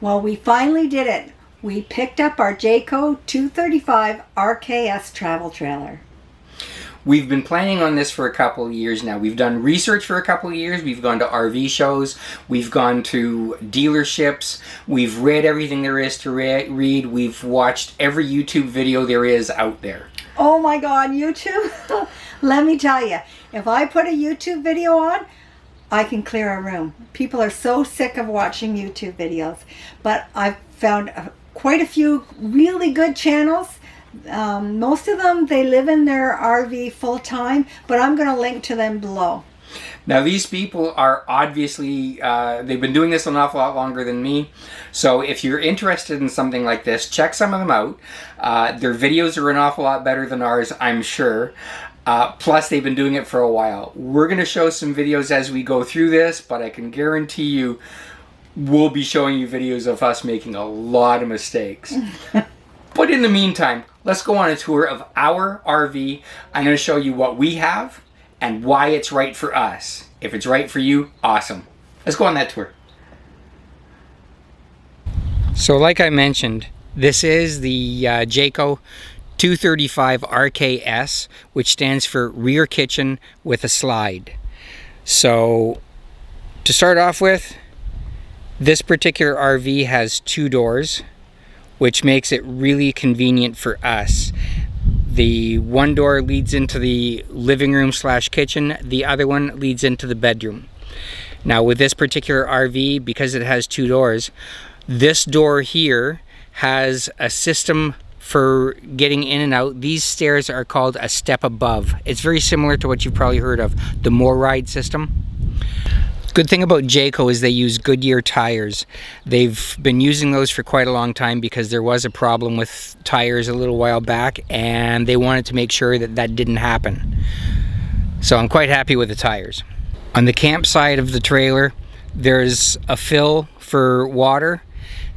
Well, we finally did it. We picked up our Jayco 235 RKS travel trailer. We've been planning on this for a couple of years now. We've done research for a couple of years. We've gone to RV shows. We've gone to dealerships. We've read everything there is to read. We've watched every YouTube video there is out there. Oh my God, YouTube? Let me tell you, if I put a YouTube video on, I can clear a room. People are so sick of watching YouTube videos. But I've found quite a few really good channels. Most of them, they live in their RV full time, but I'm going to link to them below. Now these people are obviously, they've been doing this an awful lot longer than me. So if you're interested in something like this, check some of them out. Their videos are an awful lot better than ours, I'm sure. Plus they've been doing it for a while. We're going to show some videos as we go through this, but I can guarantee you we'll be showing you videos of us making a lot of mistakes. But in the meantime, let's go on a tour of our RV. I'm going to show you what we have and why it's right for us. If it's right for you, awesome. Let's go on that tour. So like I mentioned, this is the Jayco 235 RKS, which stands for rear kitchen with a slide. So to start off with, this particular RV has 2 doors, which makes it really convenient for us. The one door leads into the living room / kitchen, the other one leads into the bedroom. Now with this particular RV, because it has 2 doors, this door here has a system for getting in and out. These stairs are called a step above. It's very similar to what you've probably heard of, the More Ride system. Good thing about Jayco is they use Goodyear tires. They've been using those for quite a long time because there was a problem with tires a little while back and they wanted to make sure that that didn't happen. So I'm quite happy with the tires. On the camp side of the trailer, there's a fill for water.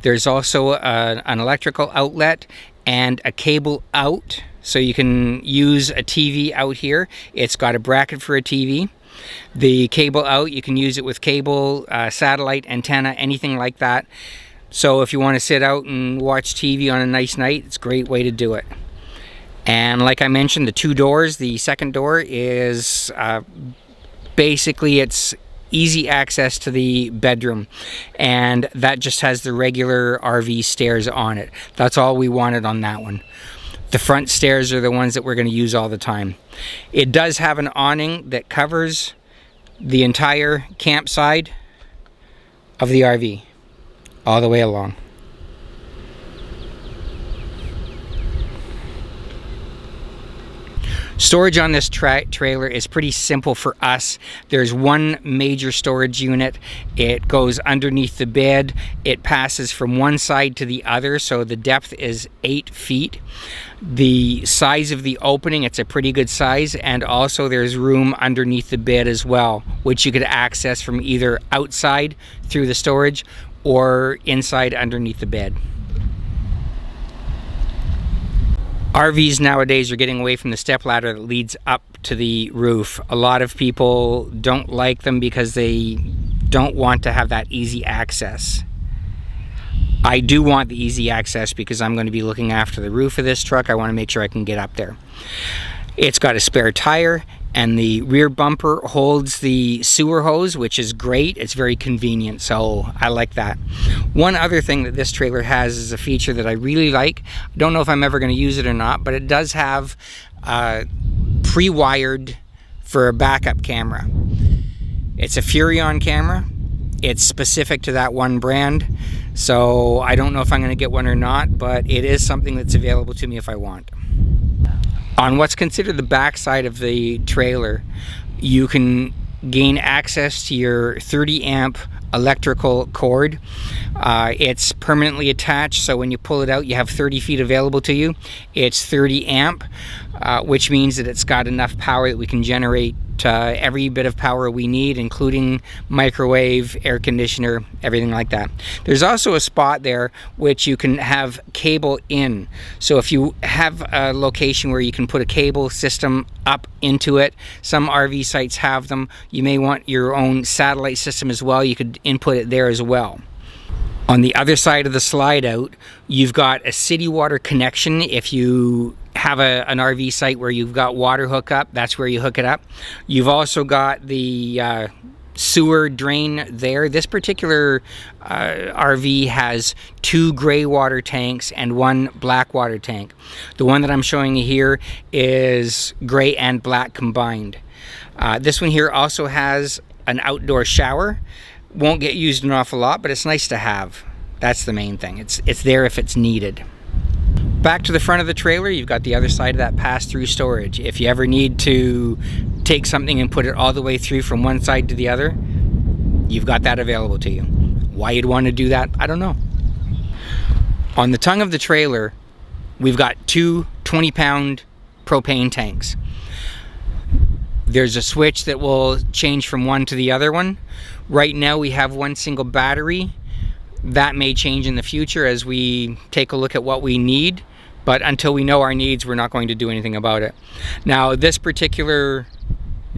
There's also an electrical outlet and a cable out, so you can use a TV out here. It's got a bracket for a TV. The cable out, you can use it with cable, satellite, antenna, anything like that. So if you want to sit out and watch TV on a nice night, it's a great way to do it. And like I mentioned, the 2 doors, the second door is basically it's easy access to the bedroom, and that just has the regular RV stairs on it. That's all we wanted on that one. The front stairs are the ones that we're going to use all the time. It does have an awning that covers the entire campsite of the RV all the way along. Storage on this trailer is pretty simple for us. There's one major storage unit. It goes underneath the bed. It passes from one side to the other, so the depth is 8 feet. The size of the opening, it's a pretty good size, and also there's room underneath the bed as well, which you could access from either outside through the storage or inside underneath the bed. RVs nowadays are getting away from the stepladder that leads up to the roof. A lot of people don't like them because they don't want to have that easy access. I do want the easy access because I'm going to be looking after the roof of this truck. I want to make sure I can get up there. It's got a spare tire, and the rear bumper holds the sewer hose, which is great. It's very convenient, so I like that. One other thing that this trailer has is a feature that I really like. I don't know if I'm ever going to use it or not, but it does have pre-wired for a backup camera. It's a Furrion camera. It's specific to that one brand, so I don't know if I'm going to get one or not, but it is something that's available to me if I want. On what's considered the back side of the trailer, you can gain access to your 30 amp electrical cord. It's permanently attached, so when you pull it out, you have 30 feet available to you. It's 30 amp, which means that it's got enough power that we can generate every bit of power we need, including microwave, air conditioner, everything like that. There's also a spot there which you can have cable in. So if you have a location where you can put a cable system up into it, some RV sites have them. You may want your own satellite system as well. You could input it there as well. On the other side of the slide out, you've got a city water connection. If you have an RV site where you've got water hookup, that's where you hook it up. You've also got the sewer drain there. This particular RV has 2 gray water tanks and 1 black water tank. The one that I'm showing you here is gray and black combined. This one here also has an outdoor shower. Won't get used an awful lot, but it's nice to have. That's the main thing. It's there if it's needed. Back to the front of the trailer, you've got the other side of that pass-through storage. If you ever need to take something and put it all the way through from one side to the other, you've got that available to you. Why you'd want to do that, I don't know. On the tongue of the trailer, we've got 2 20-pound propane tanks. There's a switch that will change from one to the other one. Right now we have 1 single battery. That may change in the future as we take a look at what we need, but until we know our needs, we're not going to do anything about it. Now, this particular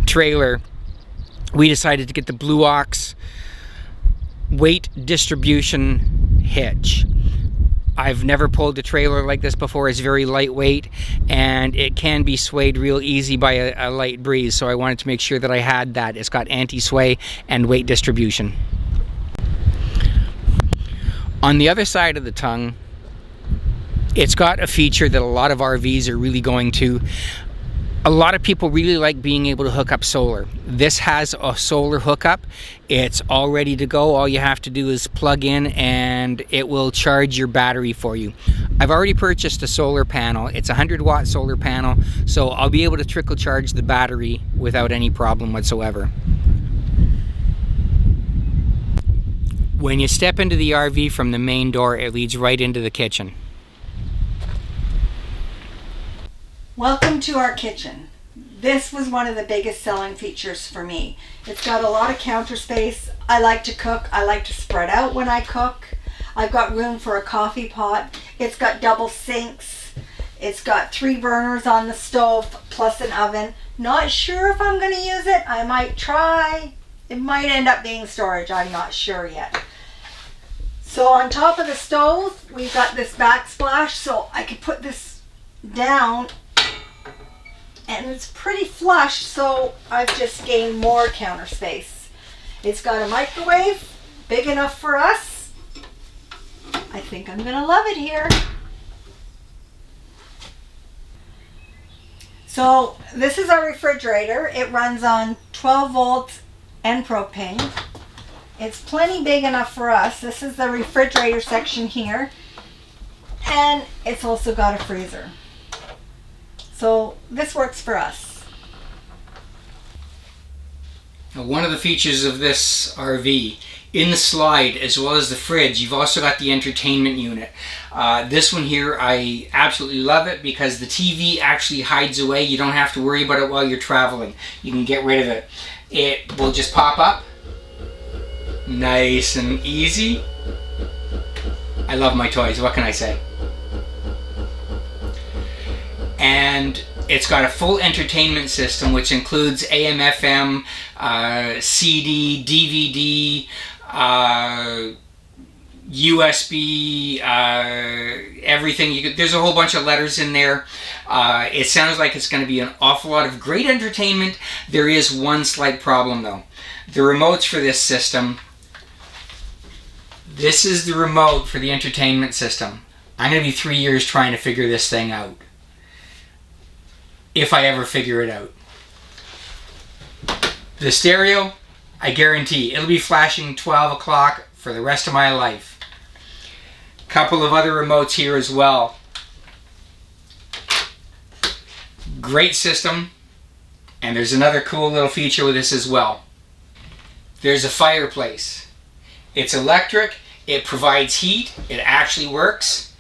trailer, we decided to get the Blue Ox weight distribution hitch. I've never pulled a trailer like this before. It's very lightweight and it can be swayed real easy by a light breeze, so I wanted to make sure that I had that. It's got anti-sway and weight distribution. On the other side of the tongue, it's got a feature that a lot of RVs are really going to. A lot of people really like being able to hook up solar. This has a solar hookup. It's all ready to go. All you have to do is plug in and it will charge your battery for you. I've already purchased a solar panel. It's a 100-watt solar panel, so I'll be able to trickle charge the battery without any problem whatsoever. When you step into the RV from the main door, it leads right into the kitchen. Welcome to our kitchen. This was one of the biggest selling features for me. It's got a lot of counter space. I like to cook. I like to spread out when I cook. I've got room for a coffee pot. It's got double sinks. It's got 3 burners on the stove plus an oven. Not sure if I'm going to use it. I might try. It might end up being storage. I'm not sure yet. So on top of the stove, we've got this backsplash, so I could put this down, and it's pretty flush, so I've just gained more counter space. It's got a microwave, big enough for us. I think I'm gonna love it here. So this is our refrigerator. It runs on 12 volts and propane. It's plenty big enough for us. This is the refrigerator section here. And it's also got a freezer. So this works for us. Now, one of the features of this RV, in the slide as well as the fridge, you've also got the entertainment unit. This one here, I absolutely love it because the TV actually hides away. You don't have to worry about it while you're traveling. You can get rid of it. It will just pop up. Nice and easy. I love my toys, what can I say? And it's got a full entertainment system which includes AM, FM, CD, DVD, USB, everything. There's a whole bunch of letters in there. It sounds like it's going to be an awful lot of great entertainment. There is one slight problem though. The remotes for this system. This is the remote for the entertainment system. I'm going to be 3 years trying to figure this thing out. If I ever figure it out. The stereo, I guarantee, it'll be flashing 12 o'clock for the rest of my life. Couple of other remotes here as well. Great system. And there's another cool little feature with this as well. There's a fireplace. It's electric. It provides heat. It actually works.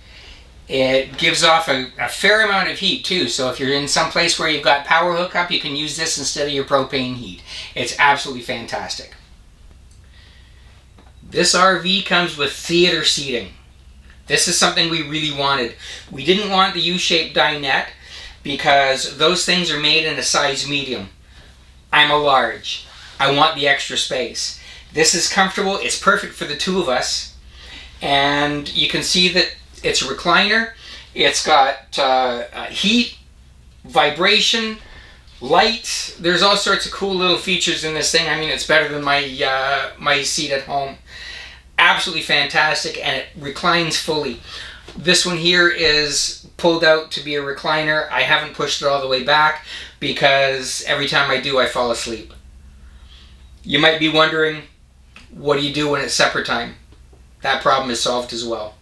It gives off a fair amount of heat too. So if you're in some place where you've got power hookup, you can use this instead of your propane heat. It's absolutely fantastic. This RV comes with theater seating. This is something we really wanted. We didn't want the U-shaped dinette because those things are made in a size medium. I'm a large. I want the extra space. This is comfortable. It's perfect for the two of us. And you can see that it's a recliner. It's got heat, vibration, light. There's all sorts of cool little features in this thing. I mean, it's better than my seat at home. Absolutely fantastic, and it reclines fully. This one here is pulled out to be a recliner. I haven't pushed it all the way back because every time I do, I fall asleep. You might be wondering, what do you do when it's supper time? That problem is solved as well.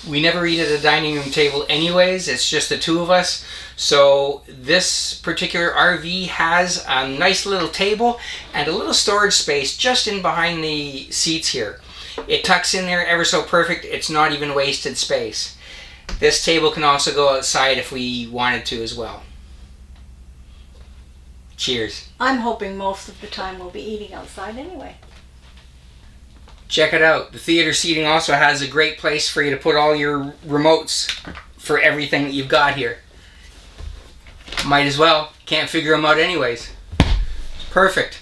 We never eat at a dining room table anyways, it's just the two of us. So this particular RV has a nice little table and a little storage space just in behind the seats here. It tucks in there ever so perfect, it's not even wasted space. This table can also go outside if we wanted to as well. Cheers. I'm hoping most of the time we'll be eating outside anyway. Check it out. The theater seating also has a great place for you to put all your remotes for everything that you've got here. Might as well. Can't figure them out anyways. Perfect.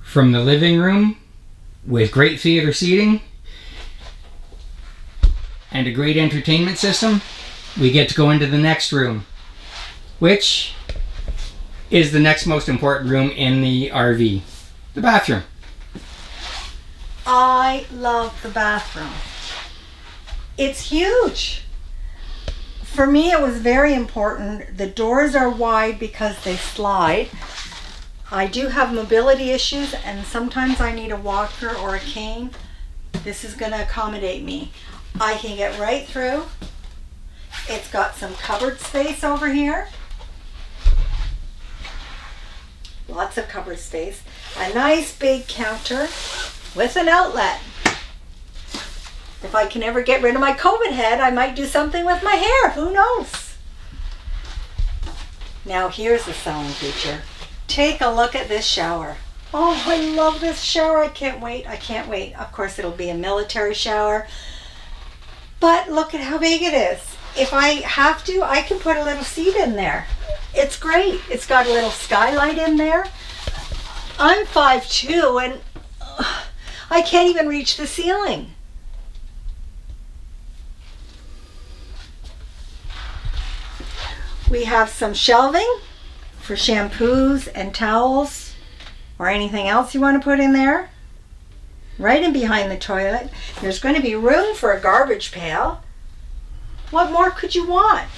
From the living room, with great theater seating and a great entertainment system, we get to go into the next room, which is the next most important room in the RV, the bathroom. I love the bathroom. It's huge. For me, it was very important. The doors are wide because they slide. I do have mobility issues, and sometimes I need a walker or a cane. This is going to accommodate me. I can get right through. It's got some cupboard space over here. Lots of cupboard space. A nice big counter with an outlet. If I can ever get rid of my COVID head, I might do something with my hair. Who knows? Now here's the sound feature. Take a look at this shower. Oh, I love this shower. I can't wait. I can't wait. Of course, it'll be a military shower. But look at how big it is. If I have to, I can put a little seat in there. It's great. It's got a little skylight in there. I'm 5'2" and I can't even reach the ceiling. We have some shelving for shampoos and towels or anything else you want to put in there. Right in behind the toilet. There's going to be room for a garbage pail. What more could you want?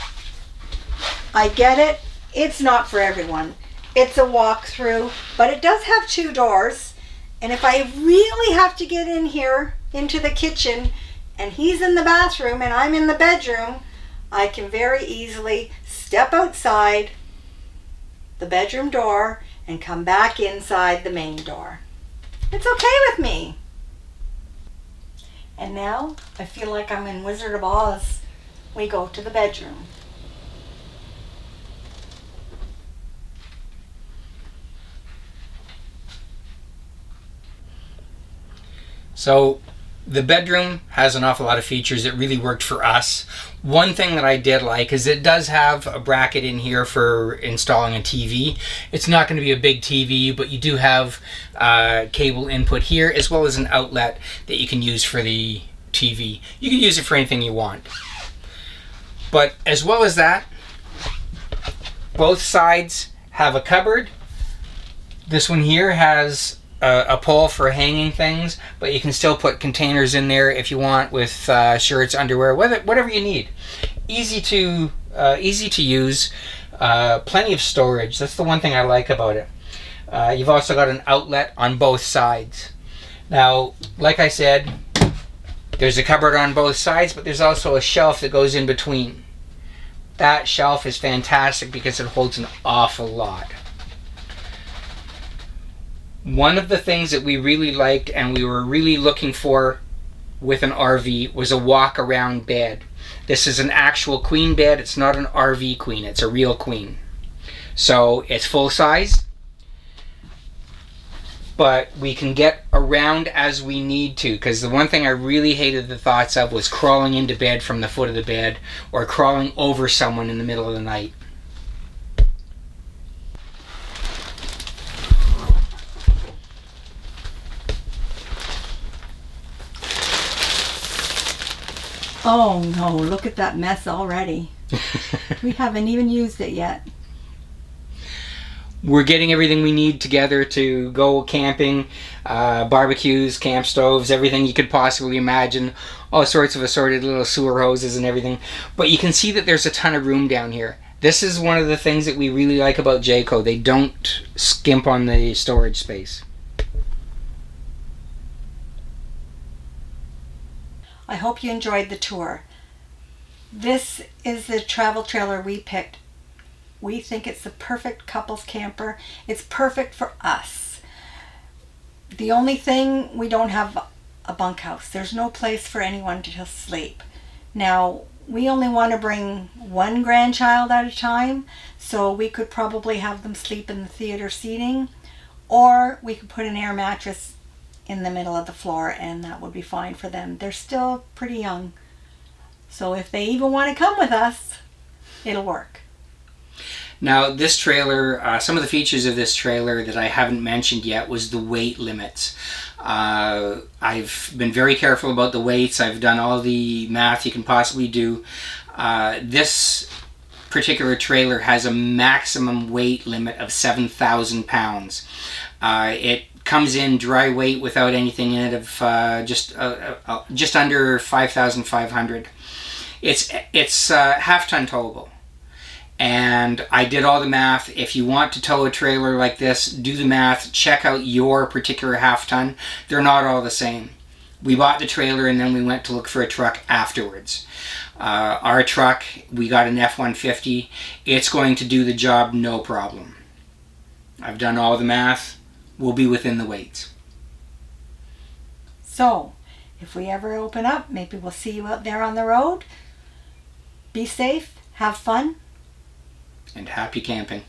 I get it. It's not for everyone. It's a walkthrough, but it does have 2 doors. And if I really have to get in here into the kitchen and he's in the bathroom and I'm in the bedroom, I can very easily step outside the bedroom door and come back inside the main door. It's okay with me. And now I feel like I'm in Wizard of Oz. We go to the bedroom. So the bedroom has an awful lot of features that really worked for us. One thing that I did like is it does have a bracket in here for installing a TV. It's not going to be a big TV, but you do have cable input here as well as an outlet that you can use for the TV. You can use it for anything you want. But as well as that, both sides have a cupboard. This one here has a pole for hanging things, but you can still put containers in there if you want with shirts, underwear, whatever you need. Easy to use. Plenty of storage. That's the one thing I like about it. You've also got an outlet on both sides. Now, like I said, there's a cupboard on both sides, but there's also a shelf that goes in between. That shelf is fantastic because it holds an awful lot. One of the things that we really liked and we were really looking for with an RV was a walk-around bed. This is an actual queen bed. It's not an RV queen. It's a real queen. So it's full size, but we can get around as we need to, because the one thing I really hated the thoughts of was crawling into bed from the foot of the bed or crawling over someone in the middle of the night. Oh no, look at that mess already. We haven't even used it yet. We're getting everything we need together to go camping, barbecues, camp stoves, everything you could possibly imagine, all sorts of assorted little sewer hoses and everything. But you can see that there's a ton of room down here. This is one of the things that we really like about Jayco. They don't skimp on the storage space. I hope you enjoyed the tour. This is the travel trailer we picked. We think it's the perfect couples camper. It's perfect for us. The only thing, we don't have a bunkhouse. There's no place for anyone to sleep. Now, we only want to bring one grandchild at a time, so we could probably have them sleep in the theater seating, or we could put an air mattress in the middle of the floor, and that would be fine for them. They're still pretty young. So if they even want to come with us, it'll work. Now, this trailer, some of the features of this trailer that I haven't mentioned yet was the weight limits. I've been very careful about the weights. I've done all the math you can possibly do. This particular trailer has a maximum weight limit of 7,000 pounds. It comes in dry weight without anything in it of just under 5,500. It's half-ton towable. And I did all the math. If you want to tow a trailer like this, do the math. Check out your particular half-ton. They're not all the same. We bought the trailer and then we went to look for a truck afterwards. Our truck, we got an F-150. It's going to do the job no problem. I've done all the math. We'll be within the weights. So, if we ever open up, maybe we'll see you out there on the road. Be safe, have fun, And happy camping.